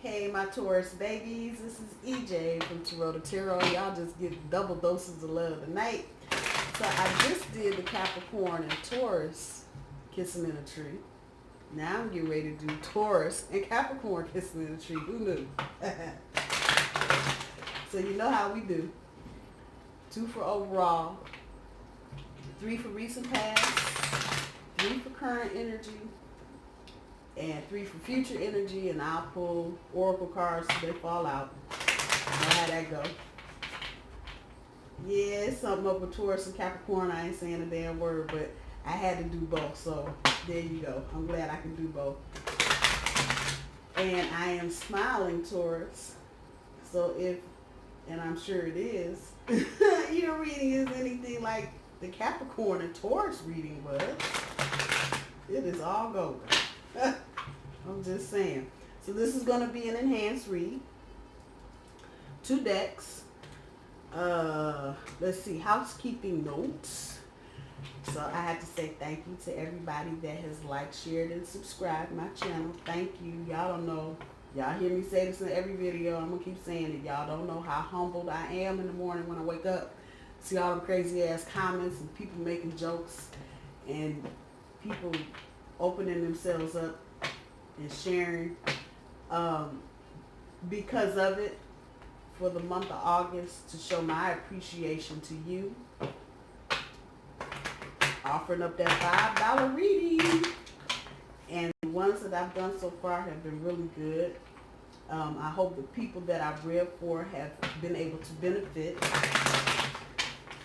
Hey, my Taurus babies, this is EJ from Taurota Tarot. Y'all just get double doses of love tonight. So I just did the Capricorn and Taurus kissing in a tree. Now I'm getting ready to do Taurus and Capricorn kissing in a tree. Who knew? So you know how we do. 2 for overall, 3 for recent past, 3 for current energy, and 3 for future energy, and I'll pull oracle cards so they fall out. You know how that go. Yeah, it's something up with Taurus and Capricorn. I ain't saying a damn word, but I had to do both, so there you go. I'm glad I can do both. And I am smiling, Taurus. So if, and I'm sure it is, your reading is anything like the Capricorn and Taurus reading was, it is all golden. I'm just saying. So this is going to be an enhanced read. 2 decks. Let's see, housekeeping notes. So I have to say thank you to everybody that has liked, shared, and subscribed my channel. Thank you. Y'all don't know. Y'all hear me say this in every video. I'm going to keep saying it. Y'all don't know how humbled I am in the morning when I wake up. See all them crazy ass comments and people making jokes and people opening themselves up and sharing. Because of it, for the month of August, to show my appreciation to you, offering up that $5 reading. And the ones that I've done so far have been really good. I hope the people that I've read for have been able to benefit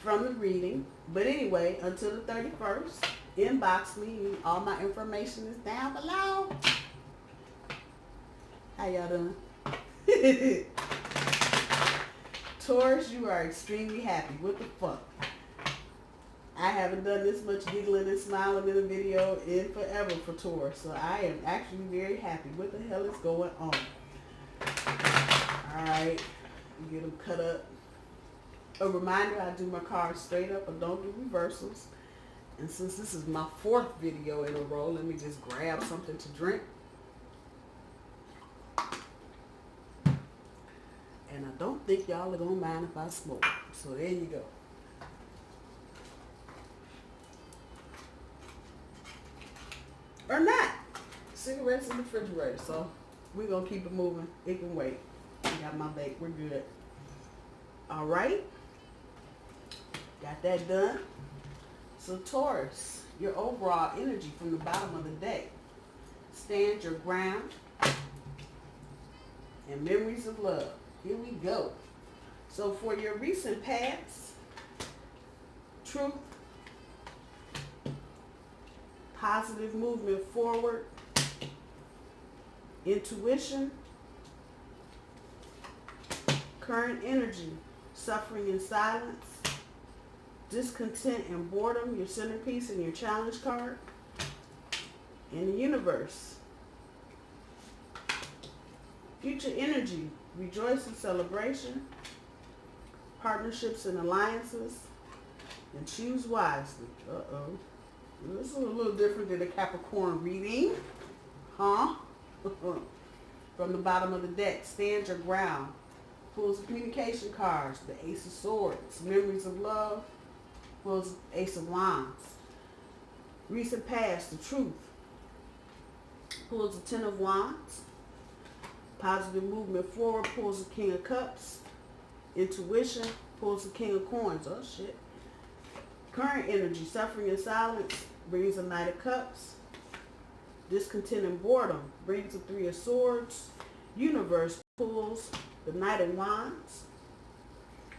from the reading. But anyway, until the 31st, inbox me. All my information is down below. How y'all doing? Taurus, you are extremely happy. What the fuck? I haven't done this much giggling and smiling in a video in forever for Taurus. So I am actually very happy. What the hell is going on? Alright. Get them cut up. A reminder, I do my cards straight up. I don't do reversals. And since this is my 4th video in a row, let me just grab something to drink. And I don't think y'all are going to mind if I smoke. So there you go. Or not. Cigarettes in the refrigerator. So we're going to keep it moving. It can wait. I got my vape. We're good. All right. Got that done. So Taurus, your overall energy from the bottom of the deck. Stand your ground. And memories of love. Here we go. So for your recent past, truth, positive movement forward, intuition, current energy, suffering in silence, discontent and boredom, your centerpiece and your challenge card, and the universe. Future energy, rejoice and celebration, partnerships and alliances, and choose wisely. Uh-oh. This is a little different than the Capricorn reading. Huh? From the bottom of the deck, stand your ground. Pulls of communication cards, the Ace of Swords, memories of love, pulls Ace of Wands. Recent past, the truth. Pulls the 10 of Wands. Positive movement forward, pulls the King of Cups. Intuition, pulls the King of Coins. Oh shit. Current energy, suffering and silence, brings the Knight of Cups. Discontent and boredom brings the 3 of Swords. Universe pulls the Knight of Wands.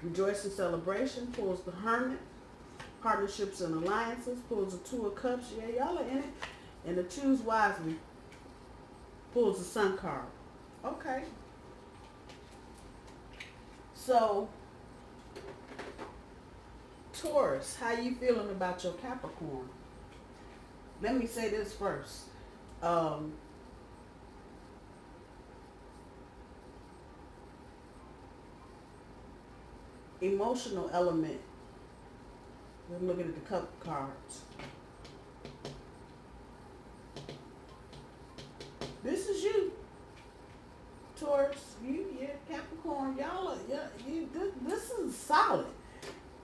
Rejoice and celebration pulls the Hermit. Partnerships and alliances pulls the 2 of Cups. Yeah, y'all are in it. And the choose wisely pulls the Sun card. Okay. So, Taurus, how you feeling about your Capricorn? Let me say this first. Emotional element. We're looking at the cup cards. This is you. Taurus, Capricorn, y'all are, this is solid.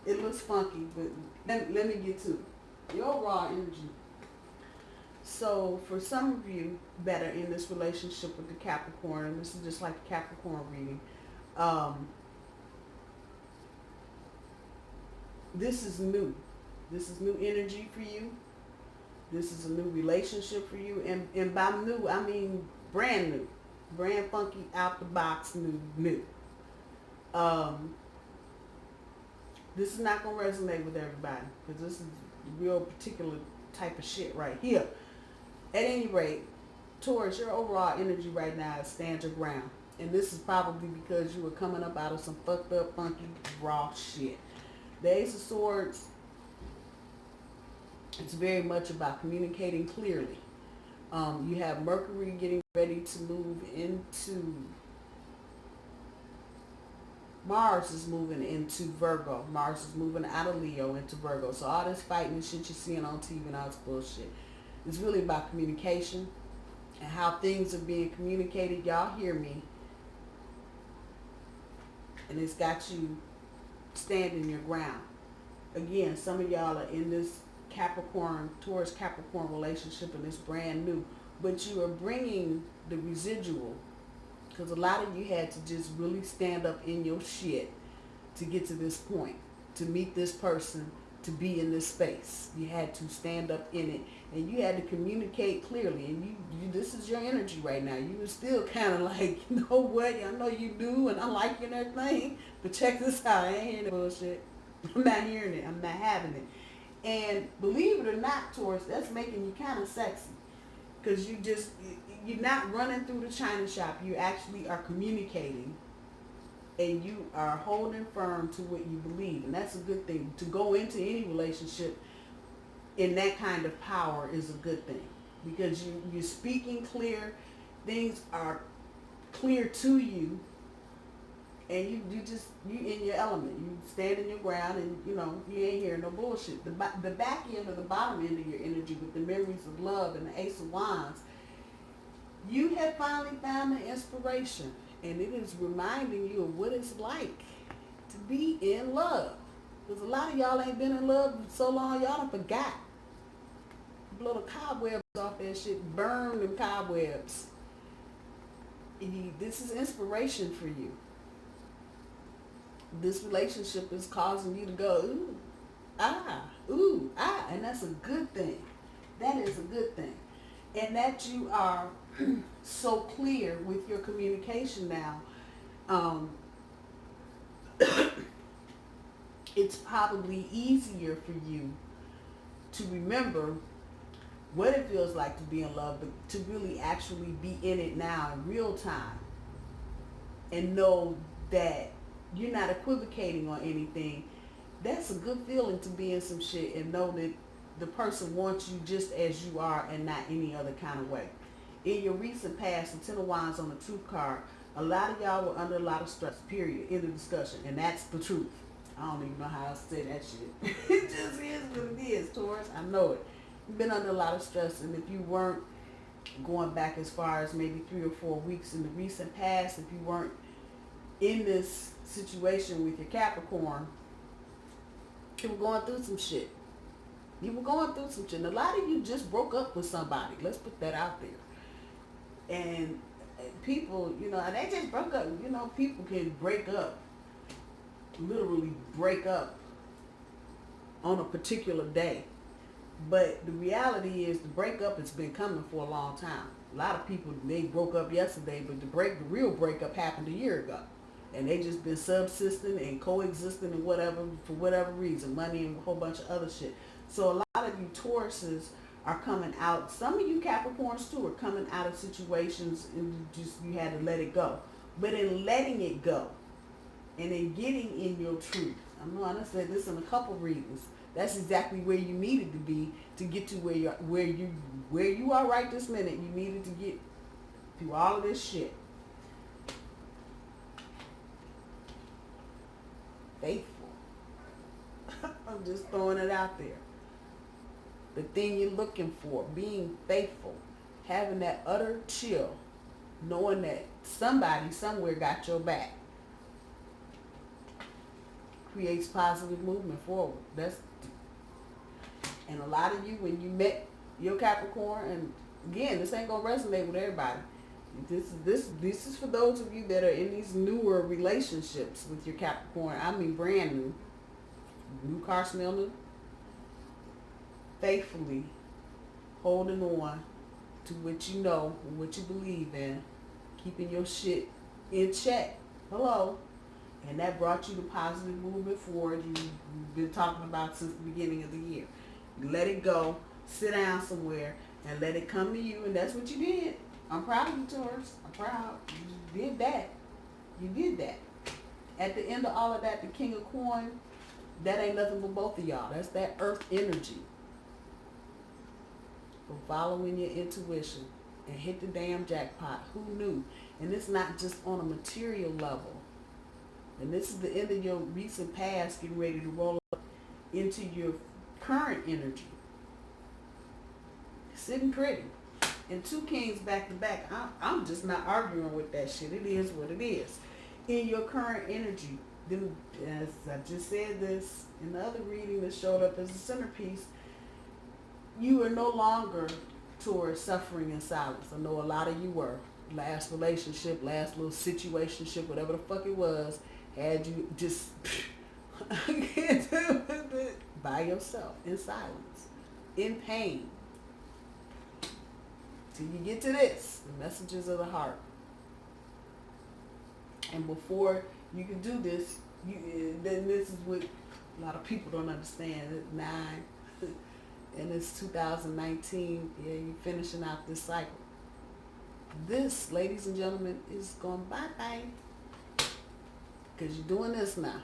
It looks funky, but let me get to it. Your overall energy. So for some of you that are in this relationship with the Capricorn, and this is just like a Capricorn reading, this is new. This is new energy for you. This is a new relationship for you. And by new, I mean brand new. Brand funky, out the box, new. This is not going to resonate with everybody because this is real particular type of shit right here. At any rate, Taurus, your overall energy right now is stand your ground. And this is probably because you were coming up out of some fucked up, funky, raw shit. The Ace of Swords, it's very much about communicating clearly. You have Mercury getting ready to move into, Mars is moving into Virgo. Mars is moving out of Leo into Virgo. So all this fighting and shit you're seeing on TV and all this bullshit. It's really about communication and how things are being communicated. Y'all hear me. And it's got you standing your ground. Again, some of y'all are in this Taurus Capricorn relationship and it's brand new. But you are bringing the residual. Because a lot of you had to just really stand up in your shit to get to this point. To meet this person. To be in this space. You had to stand up in it. And you had to communicate clearly. And you this is your energy right now. You were still kind of like, you know what? I know you do and I like you and everything. But check this out. I ain't hearing that bullshit. I'm not hearing it. I'm not having it. And believe it or not, Taurus, that's making you kind of sexy. Because you're not running through the china shop. You actually are communicating. And you are holding firm to what you believe. And that's a good thing. To go into any relationship in that kind of power is a good thing. Because you're speaking clear. Things are clear to you. And you in your element. You stand in your ground and, you ain't hearing no bullshit. The back end or the bottom end of your energy with the memories of love and the Ace of Wands, you have finally found the inspiration. And it is reminding you of what it's like to be in love. Because a lot of y'all ain't been in love so long, y'all done forgot. Blow the cobwebs off that shit. Burn them cobwebs. This is inspiration for you. This relationship is causing you to go, ooh, ah. And that's a good thing. That is a good thing. And that you are so clear with your communication now. It's probably easier for you to remember what it feels like to be in love, but to really actually be in it now in real time and know that you're not equivocating on anything. That's a good feeling to be in some shit and know that the person wants you just as you are and not any other kind of way. In your recent past, the Ten of Wands on the Truth card, a lot of y'all were under a lot of stress, period, in the discussion. And that's the truth. I don't even know how to say that shit. It just is what it is, Taurus. I know it. You've been under a lot of stress. And if you weren't going back as far as maybe 3 or 4 weeks in the recent past, if you weren't in this situation with your Capricorn, you were going through some shit. You were going through some shit. And a lot of you just broke up with somebody. Let's put that out there. And people, they just broke up. People can break up, literally break up on a particular day. But the reality is the breakup has been coming for a long time. A lot of people, they broke up yesterday, but the real breakup happened a year ago. And they just been subsisting and coexisting and whatever, for whatever reason, money and a whole bunch of other shit. So a lot of you Tauruses are coming out. Some of you Capricorns too are coming out of situations and you had to let it go. But in letting it go and in getting in your truth, I know I said this in a couple readings. That's exactly where you needed to be to get to where you are right this minute. You needed to get through all of this shit. Faithful. I'm just throwing it out there. The thing you're looking for, being faithful, having that utter chill, knowing that somebody somewhere got your back creates positive movement forward. And a lot of you, when you met your Capricorn, and again, this ain't gonna resonate with everybody. This is for those of you that are in these newer relationships with your Capricorn. I mean, brand new. New car smell new. Faithfully holding on to what you know and what you believe in, keeping your shit in check. Hello. And that brought you the positive movement forward you've been talking about since the beginning of the year. You let it go, sit down somewhere, and let it come to you, and that's what you did. I'm proud of you, Taurus. I'm proud. You did that. You did that. At the end of all of that, the King of Coin, that ain't nothing but both of y'all. That's that earth energy. For following your intuition and hit the damn jackpot. Who knew? And it's not just on a material level. And this is the end of your recent past getting ready to roll up into your current energy. Sitting pretty. And 2 kings back to back. I'm just not arguing with that shit. It is what it is. In your current energy, then, as I just said this in the other reading that showed up as a centerpiece, you are no longer towards suffering in silence. I know a lot of you were. Last relationship, last little situationship, whatever the fuck it was, had you just by yourself, in silence, in pain. Till you get to this, the messages of the heart. And before you can do this, then this is what a lot of people don't understand. It's 9, and it's 2019. Yeah, you're finishing out this cycle. This, ladies and gentlemen, is going bye-bye. Because you're doing this now.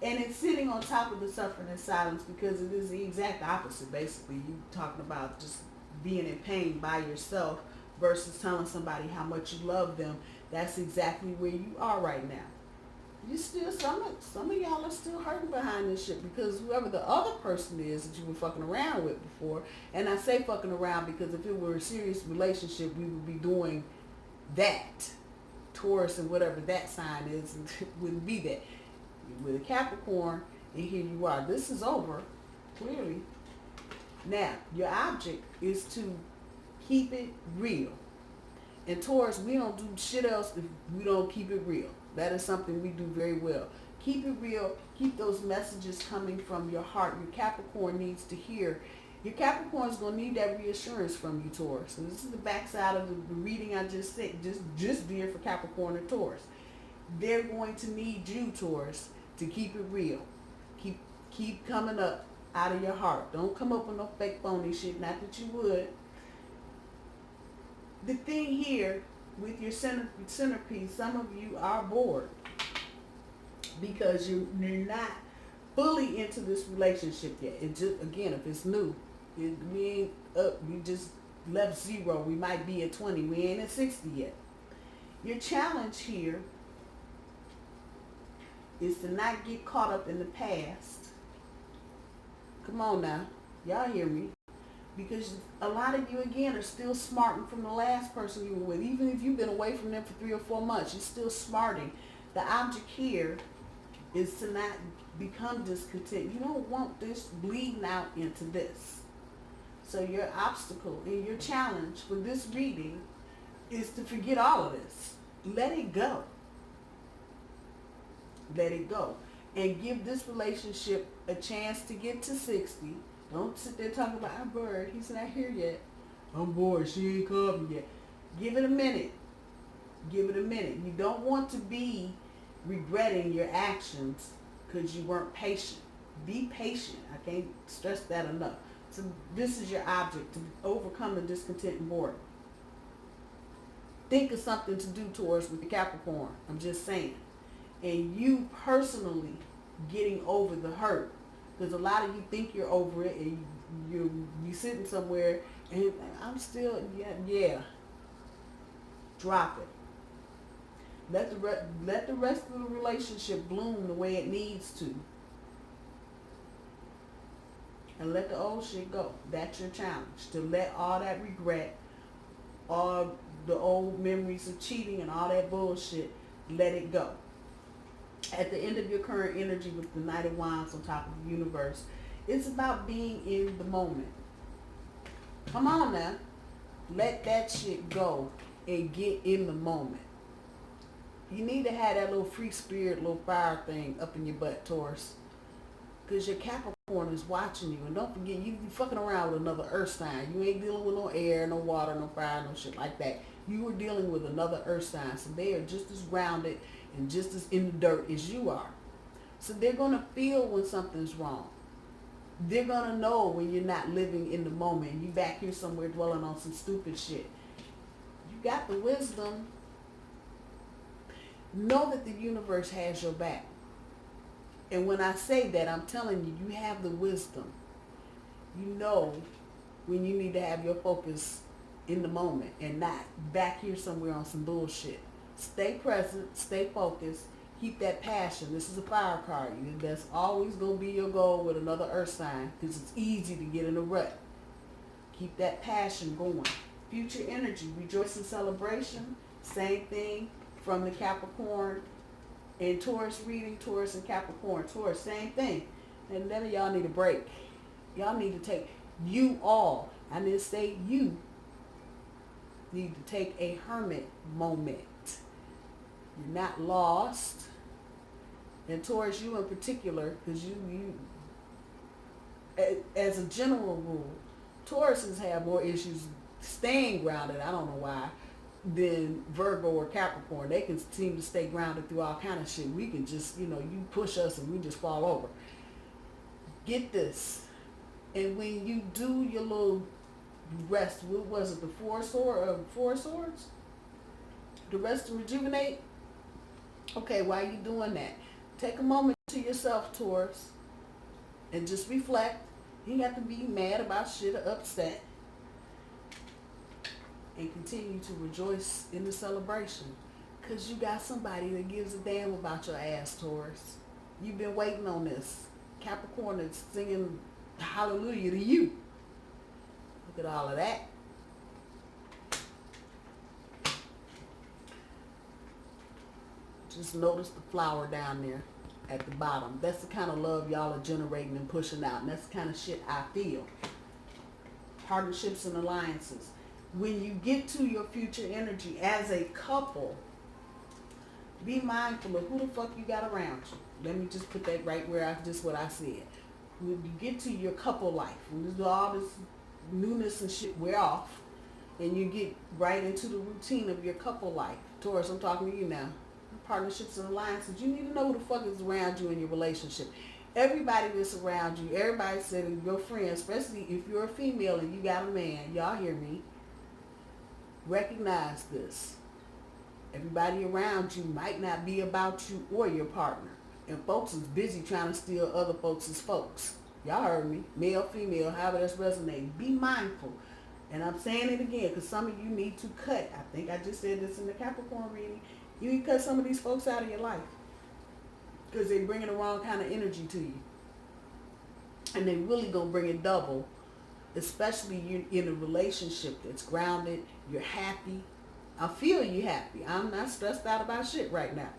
And it's sitting on top of the suffering in silence because it is the exact opposite, basically. You talking about just being in pain by yourself versus telling somebody how much you love them. That's exactly where you are right now. You still, some of y'all are still hurting behind this shit because whoever the other person is that you were fucking around with before, and I say fucking around because if it were a serious relationship, we would be doing that. Taurus and whatever that sign is, wouldn't be that. With a Capricorn, and here you are. This is over, clearly. Now, your object is to keep it real. And Taurus, we don't do shit else if we don't keep it real. That is something we do very well. Keep it real. Keep those messages coming from your heart. Your Capricorn needs to hear. Your Capricorn is going to need that reassurance from you, Taurus. And this is the backside of the reading I just said, just did for Capricorn and Taurus. They're going to need you, Taurus, to keep it real. Keep coming up out of your heart. Don't come up with no fake phony shit. Not that you would. The thing here with your centerpiece, some of you are bored because you're not fully into this relationship yet. It just, again, if it's new, we ain't up. We just left 0. We might be at 20. We ain't at 60 yet. Your challenge here is to not get caught up in the past. Come on now. Y'all hear me? Because a lot of you, again, are still smarting from the last person you were with. Even if you've been away from them for 3 or 4 months, you're still smarting. The object here is to not become discontent. You don't want this bleeding out into this. So your obstacle and your challenge for this reading is to forget all of this. Let it go. Let it go. And give this relationship a chance to get to 60. Don't sit there talking about, I'm bored. He's not here yet. I'm bored. She ain't called me yet. Give it a minute. Give it a minute. You don't want to be regretting your actions because you weren't patient. Be patient. I can't stress that enough. So this is your object, to overcome the discontent and boredom. Think of something to do towards with the Capricorn. I'm just saying. And you personally getting over the hurt. Because a lot of you think you're over it and you're sitting somewhere and I'm still, yeah. Drop it. Let the rest of the relationship bloom the way it needs to. And let the old shit go. That's your challenge. To let all that regret, all the old memories of cheating and all that bullshit. Let it go. At the end of your current energy with the Knight of Wands on top of the universe, it's about being in the moment. Come on now. Let that shit go and get in the moment. You need to have that little free spirit, little fire thing up in your butt, Taurus. Because your Capricorn is watching you. And don't forget, you fucking around with another earth sign. You ain't dealing with no air, no water, no fire, no shit like that. You were dealing with another earth sign. So they are just as grounded and just as in the dirt as you are. So they're going to feel when something's wrong. They're going to know when you're not living in the moment. You back here somewhere dwelling on some stupid shit. You got the wisdom. Know that the universe has your back. And when I say that, I'm telling you, you have the wisdom. You know when you need to have your focus in the moment and not back here somewhere on some bullshit. Stay present, stay focused, keep that passion. This is a fire card. That's always going to be your goal with another earth sign because it's easy to get in a rut. Keep that passion going. Future energy, rejoice and celebration. Same thing from the Capricorn and Taurus reading, Taurus and Capricorn. Taurus, same thing. And none of y'all need a break. Y'all need to take, you all, I didn't say you, need to take a hermit moment. You're not lost. And Taurus, you in particular, because you, as a general rule, Tauruses have more issues staying grounded, I don't know why, than Virgo or Capricorn. They can seem to stay grounded through all kind of shit. We can just, you push us and we just fall over. Get this. And when you do your little rest, what was it, the Four Swords? The rest to rejuvenate? Okay, while you doing that, take a moment to yourself, Taurus, and just reflect. You ain't got to be mad about shit or upset. And continue to rejoice in the celebration. Because you got somebody that gives a damn about your ass, Taurus. You've been waiting on this. Capricorn is singing hallelujah to you. Look at all of that. Just notice the flower down there at the bottom. That's the kind of love y'all are generating and pushing out. And that's the kind of shit I feel. Partnerships and alliances. When you get to your future energy as a couple, be mindful of who the fuck you got around you. Let me just put that right where what I said. When you get to your couple life, when all this newness and shit wear off, and you get right into the routine of your couple life. Taurus, I'm talking to you now. Partnerships and alliances. You need to know who the fuck is around you in your relationship. Everybody that's around you, everybody said your friends, especially if you're a female and you got a man, y'all hear me. Recognize this. Everybody around you might not be about you or your partner. And folks is busy trying to steal other folks' folks. Y'all heard me. Male, female, however that's resonating. Be mindful. And I'm saying it again because some of you need to cut. I think I just said this in the Capricorn reading. You need to cut some of these folks out of your life. Because they're bringing the wrong kind of energy to you. And they really going to bring it double. Especially you're in a relationship that's grounded. You're happy. I feel you happy. I'm not stressed out about shit right now.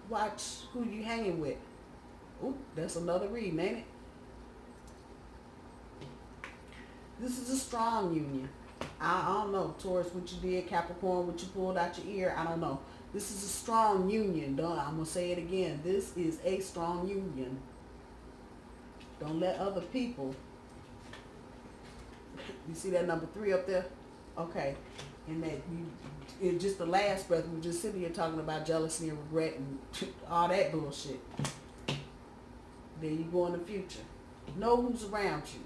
Watch who you hanging with. Ooh, that's another reading, ain't it? This is a strong union. I don't know, Taurus, what you did, Capricorn, what you pulled out your ear, I don't know. This is a strong union. I'm going to say it again. This is a strong union. Don't let other people. You see that number 3 up there? Okay. And that in just the last breath, we were just sitting here talking about jealousy and regret and all that bullshit. There you go in the future. Know who's around you.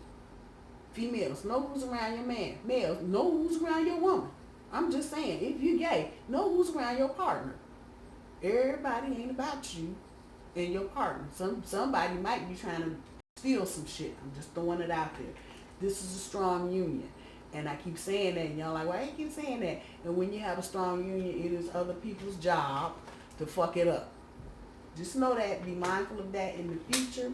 Females, know who's around your man. Males, know who's around your woman. I'm just saying, if you're gay, know who's around your partner. Everybody ain't about you and your partner. Somebody might be trying to steal some shit. I'm just throwing it out there. This is a strong union. And I keep saying that, and y'all like, why you keep saying that? And when you have a strong union, it is other people's job to fuck it up. Just know that. Be mindful of that in the future.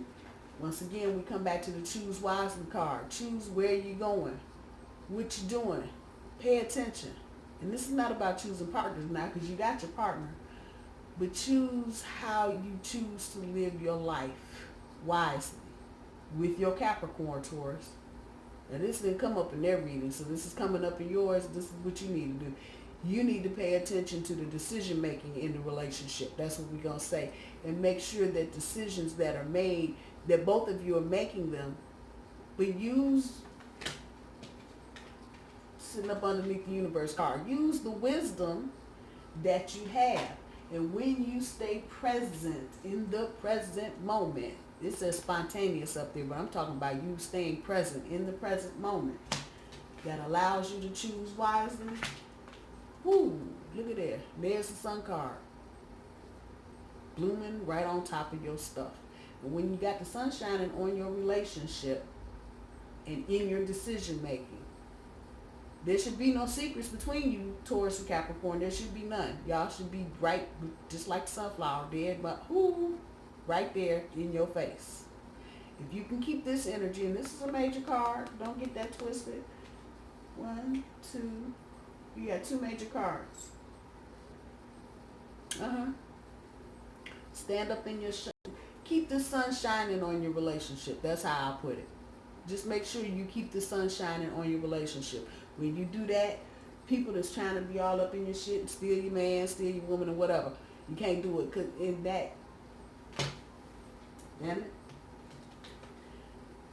Once again, we come back to the choose wisely card. Choose where you're going, what you're doing, Pay attention. And this is not about choosing partners now, because you got your partner. But choose how you choose to live your life wisely with your Capricorn, Taurus. Now this didn't come up in their reading, so this is coming up in yours. This is what you need to do. You need to pay attention to the decision making in the relationship. That's what we're going to say. And make sure that decisions that are made, that both of you are making them, but use, sitting up underneath the universe card, use the wisdom that you have. And when you stay present in the present moment, it says spontaneous up there, but I'm talking about you staying present in the present moment, that allows you to choose wisely. Whoo, look at there. There's the sun card. Blooming right on top of your stuff. And when you got the sun shining on your relationship and in your decision making, there should be no secrets between you, Taurus and Capricorn. There should be none. Y'all should be right, just like sunflower dead, but whoo, right there in your face. If you can keep this energy, and this is a major card, don't get that twisted. 1, 2, you got 2 major cards. Stand up in your keep the sun shining on your relationship. That's how I put it. Just make sure you keep the sun shining on your relationship. When you do that, people that's trying to be all up in your shit and steal your man, steal your woman, or whatever, you can't do it, because in that, damn it,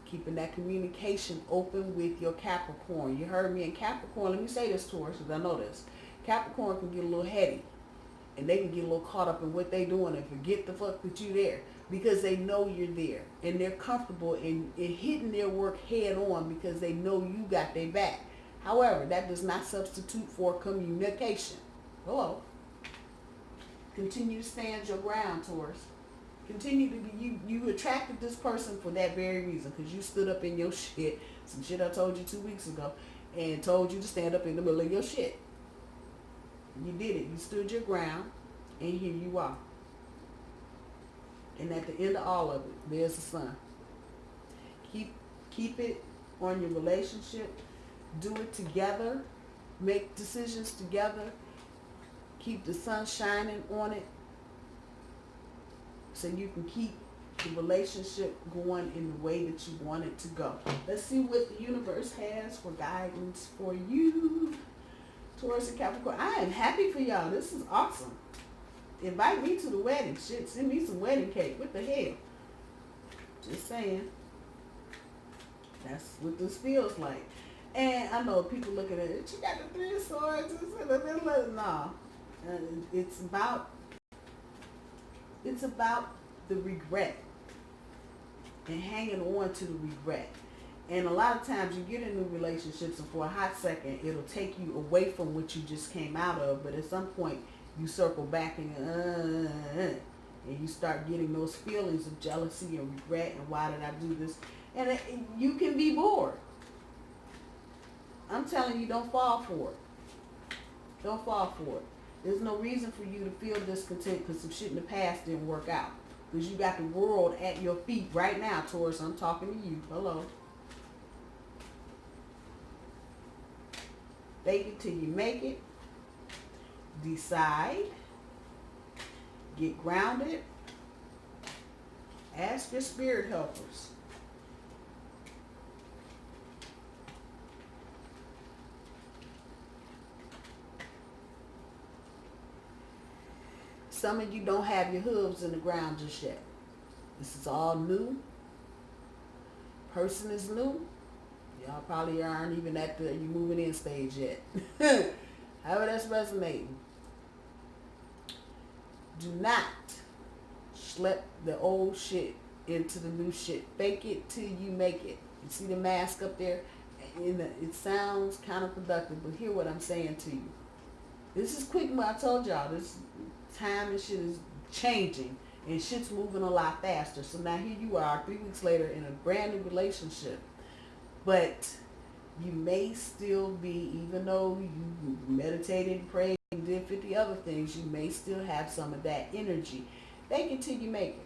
keeping that communication open with your Capricorn. You heard me. In Capricorn, let me say this, Taurus, because I know this. Capricorn can get a little heady, and they can get a little caught up in what they doing and forget the fuck that you there, because they know you're there, and they're comfortable in hitting their work head on because they know you got their back. However, that does not substitute for communication. Hello. Continue to stand your ground, Taurus. Continue to be, you attracted this person for that very reason, because you stood up in your shit, some shit I told you 2 weeks ago, and told you to stand up in the middle of your shit. You did it. You stood your ground, and here you are. And at the end of all of it, there's the sun. Keep it on your relationship. Do it together. Make decisions together. Keep the sun shining on it, so you can keep the relationship going in the way that you want it to go. Let's see what the universe has for guidance for you, Taurus and Capricorn. I am happy for y'all. This is awesome. Invite me to the wedding. Shit, send me some wedding cake. What the hell? Just saying. That's what this feels like. And I know people looking at it. She got the 3 of swords. No. It's about the regret and hanging on to the regret. And a lot of times you get in new relationships, and for a hot second, it'll take you away from what you just came out of. But at some point, you circle back and you start getting those feelings of jealousy and regret, and why did I do this? And you can be bored. I'm telling you, don't fall for it. Don't fall for it. There's no reason for you to feel discontent because some shit in the past didn't work out. Because you got the world at your feet right now, Taurus. I'm talking to you. Hello. Fake it till you make it. Decide. Get grounded. Ask your spirit helpers. Some of you don't have your hooves in the ground just yet. This is all new. Person is new. Y'all probably aren't even at the you moving in stage yet. However that's resonating. Do not schlep the old shit into the new shit. Fake it till you make it. You see the mask up there? It sounds counterproductive, but hear what I'm saying to you. This is quick, but I told y'all this time and shit is changing, and shit's moving a lot faster. So now here you are 3 weeks later in a brand new relationship, but you may still be, even though you meditated, prayed, and did 50 other things, you may still have some of that energy. Fake it till you make it.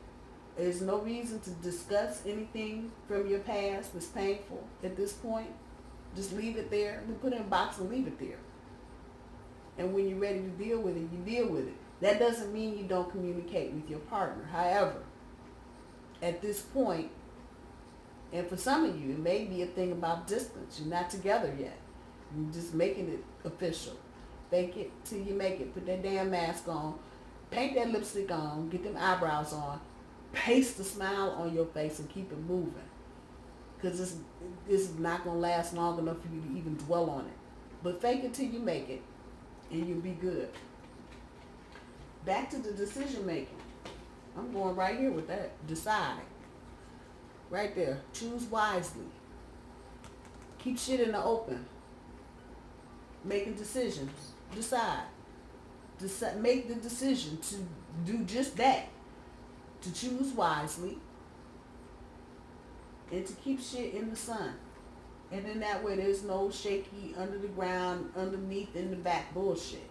There's no reason to discuss anything from your past that's painful at this point. Just leave it there. We put it in a box and leave it there. And when you're ready to deal with it, you deal with it. That doesn't mean you don't communicate with your partner. However, at this point, and for some of you, it may be a thing about distance. You're not together yet. You're just making it official. Fake it till you make it. Put that damn mask on. Paint that lipstick on. Get them eyebrows on. Paste the smile on your face and keep it moving. Because this is not going to last long enough for you to even dwell on it. But fake it till you make it, and you'll be good. Back to the decision making. I'm going right here with that. Decide. Right there. Choose wisely. Keep shit in the open. Making decisions. Decide. Make the decision to do just that. To choose wisely. And to keep shit in the sun. And in that way, there's no shaky, under the ground, underneath, in the back bullshit.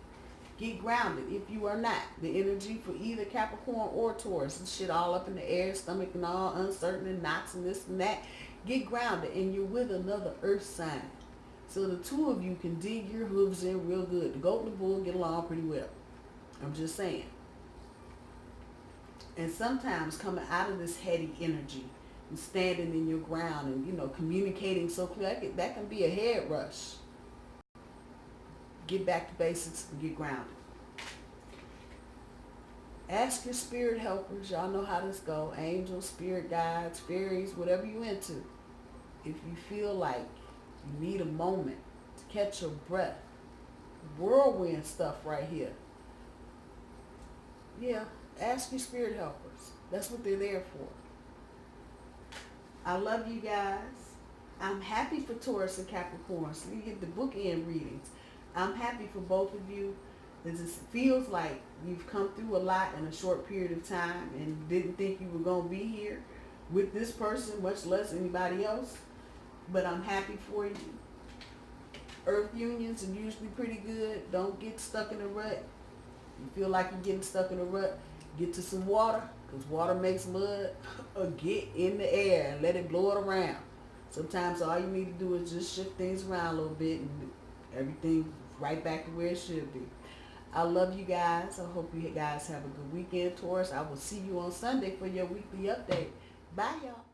Get grounded if you are not. The energy for either Capricorn or Taurus. This shit all up in the air, stomach and all, uncertain and knots and this and that. Get grounded and you're with another earth sign. So the two of you can dig your hooves in real good. The goat and the bull get along pretty well. I'm just saying. And sometimes coming out of this heady energy and standing in your ground and, communicating so clear, that can be a head rush. Get back to basics and get grounded. Ask your spirit helpers. Y'all know how this go. Angels, spirit guides, fairies, whatever you into. If you feel like you need a moment to catch your breath. Whirlwind stuff right here. Yeah, ask your spirit helpers. That's what they're there for. I love you guys. I'm happy for Taurus and Capricorn. So you get the bookend readings. I'm happy for both of you. It just feels like you've come through a lot in a short period of time and didn't think you were going to be here with this person, much less anybody else. But I'm happy for you. Earth unions are usually pretty good. Don't get stuck in a rut. You feel like you're getting stuck in a rut, get to some water, because water makes mud, or get in the air and let it blow it around. Sometimes all you need to do is just shift things around a little bit and everything right back to where it should be. I love you guys. I hope you guys have a good weekend, Taurus. I will see you on Sunday for your weekly update. Bye, y'all.